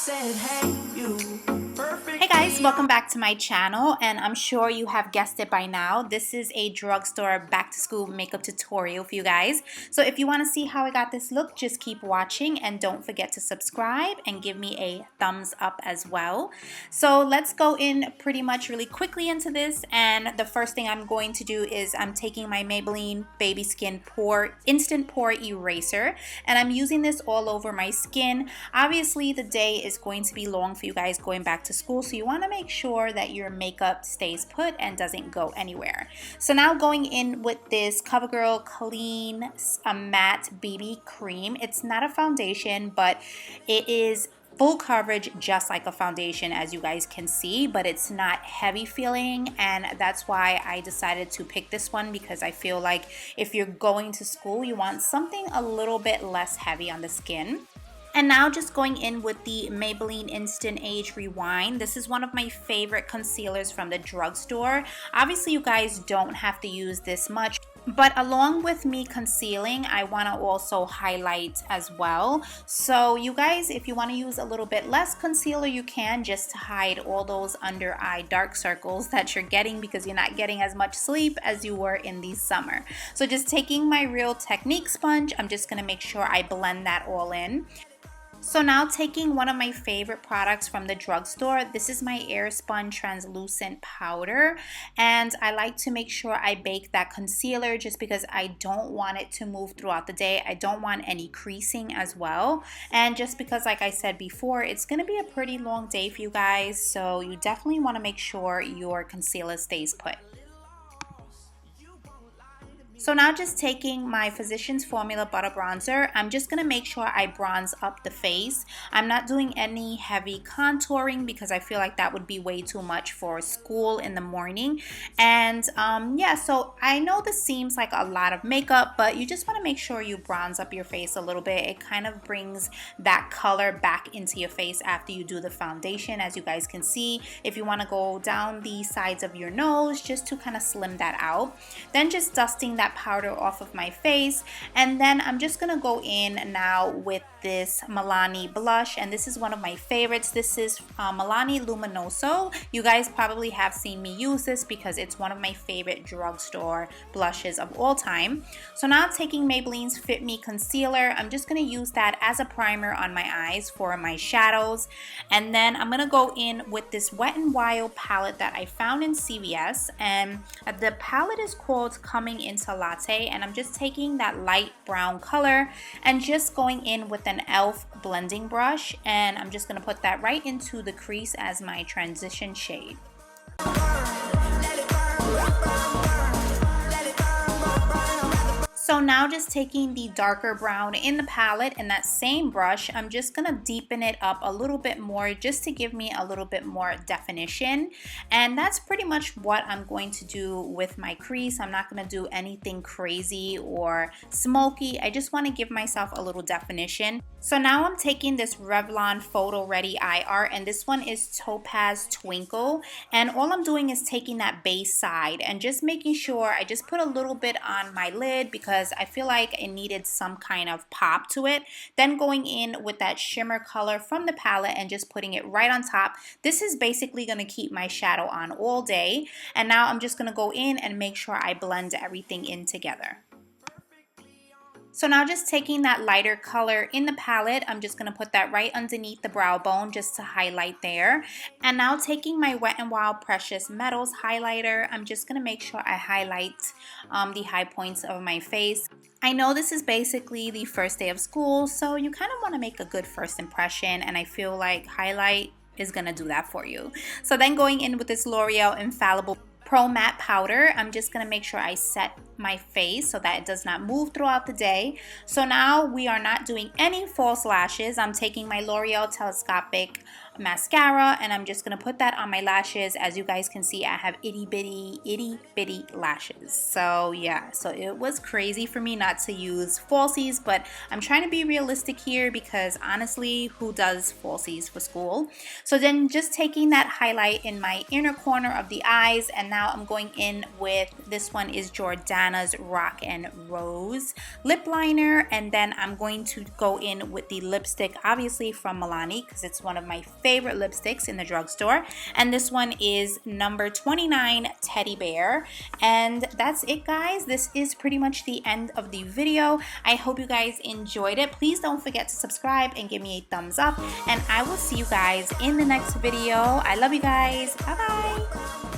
said, hey, you. Hey guys, welcome back to my channel, and I'm sure you have guessed it by now. This is a drugstore back to school makeup tutorial for you guys. So if you want to see how I got this look, just keep watching and don't forget to subscribe and give me a thumbs up as well. So let's go in pretty much really quickly into this, and the first thing I'm going to do is I'm taking my Maybelline Baby Skin Pore Instant Pore Eraser, and I'm using this all over my skin. Obviously the day is going to be long for you guys going back to school, so you want to make sure that your makeup stays put and doesn't go anywhere. So now going in with this CoverGirl Clean Matte BB Cream. It's not a foundation, but it is full coverage just like a foundation, as you guys can see, but it's not heavy feeling, and that's why I decided to pick this one, because I feel like if you're going to school, you want something a little bit less heavy on the skin. And now just going in with the Maybelline Instant Age Rewind. This is one of my favorite concealers from the drugstore. Obviously you guys don't have to use this much, but along with me concealing, I want to also highlight as well. So you guys, if you want to use a little bit less concealer, you can, just to hide all those under eye dark circles that you're getting because you're not getting as much sleep as you were in the summer. So just taking my Real Technique sponge, I'm just going to make sure I blend that all in. So now taking one of my favorite products from the drugstore, this is my Airspun Translucent Powder, and I like to make sure I bake that concealer just because I don't want it to move throughout the day. I don't want any creasing as well, and just because, like I said before, it's going to be a pretty long day for you guys, so you definitely want to make sure your concealer stays put. So now just taking my Physicians Formula Butter Bronzer, I'm just going to make sure I bronze up the face. I'm not doing any heavy contouring because I feel like that would be way too much for school in the morning. And yeah, so I know this seems like a lot of makeup, but you just want to make sure you bronze up your face a little bit. It kind of brings that color back into your face after you do the foundation, as you guys can see. If you want to go down the sides of your nose just to kind of slim that out. Then just dusting that powder off of my face, and then I'm just gonna go in now with this Milani blush, and this is one of my favorites. This is Milani Luminoso. You guys probably have seen me use this because it's one of my favorite drugstore blushes of all time. So now taking Maybelline's Fit Me Concealer, I'm just gonna use that as a primer on my eyes for my shadows, and then I'm gonna go in with this Wet n Wild palette that I found in CVS, and the palette is called Coming Into Latte, and I'm just taking that light brown color and just going in with an e.l.f. blending brush, and I'm just going to put that right into the crease as my transition shade. So now just taking the darker brown in the palette and that same brush, I'm just going to deepen it up a little bit more just to give me a little bit more definition. And that's pretty much what I'm going to do with my crease. I'm not going to do anything crazy or smoky. I just want to give myself a little definition. So now I'm taking this Revlon Photo Ready Eye Art, and this one is Topaz Twinkle. And all I'm doing is taking that base side and just making sure I just put a little bit on my lid because I feel like it needed some kind of pop to it. Then going in with that shimmer color from the palette and just putting it right on top. This is basically going to keep my shadow on all day. And now I'm just going to go in and make sure I blend everything in together. So now just taking that lighter color in the palette, I'm just going to put that right underneath the brow bone just to highlight there. And now taking my Wet n Wild Precious Metals highlighter, I'm just going to make sure I highlight the high points of my face. I know this is basically the first day of school, so you kind of want to make a good first impression, and I feel like highlight is going to do that for you. So then going in with this L'Oreal Infallible Pro Matte Powder, I'm just going to make sure I set my face so that it does not move throughout the day. So now we are not doing any false lashes. I'm taking my L'Oreal Telescopic mascara, and I'm just going to put that on my lashes. As you guys can see, I have itty bitty lashes. So yeah, so it was crazy for me not to use falsies, but I'm trying to be realistic here because honestly, who does falsies for school? So then just taking that highlight in my inner corner of the eyes, and now I'm going in with, this one is Jordana's Rock and Rose lip liner, and then I'm going to go in with the lipstick, obviously from Milani, because it's one of my favorite lipsticks in the drugstore, and this one is number 29 Teddy Bear. And that's it, guys. This is pretty much the end of the video. I hope you guys enjoyed it. Please don't forget to subscribe and give me a thumbs up, and I will see you guys in the next video. I love you guys. Bye bye.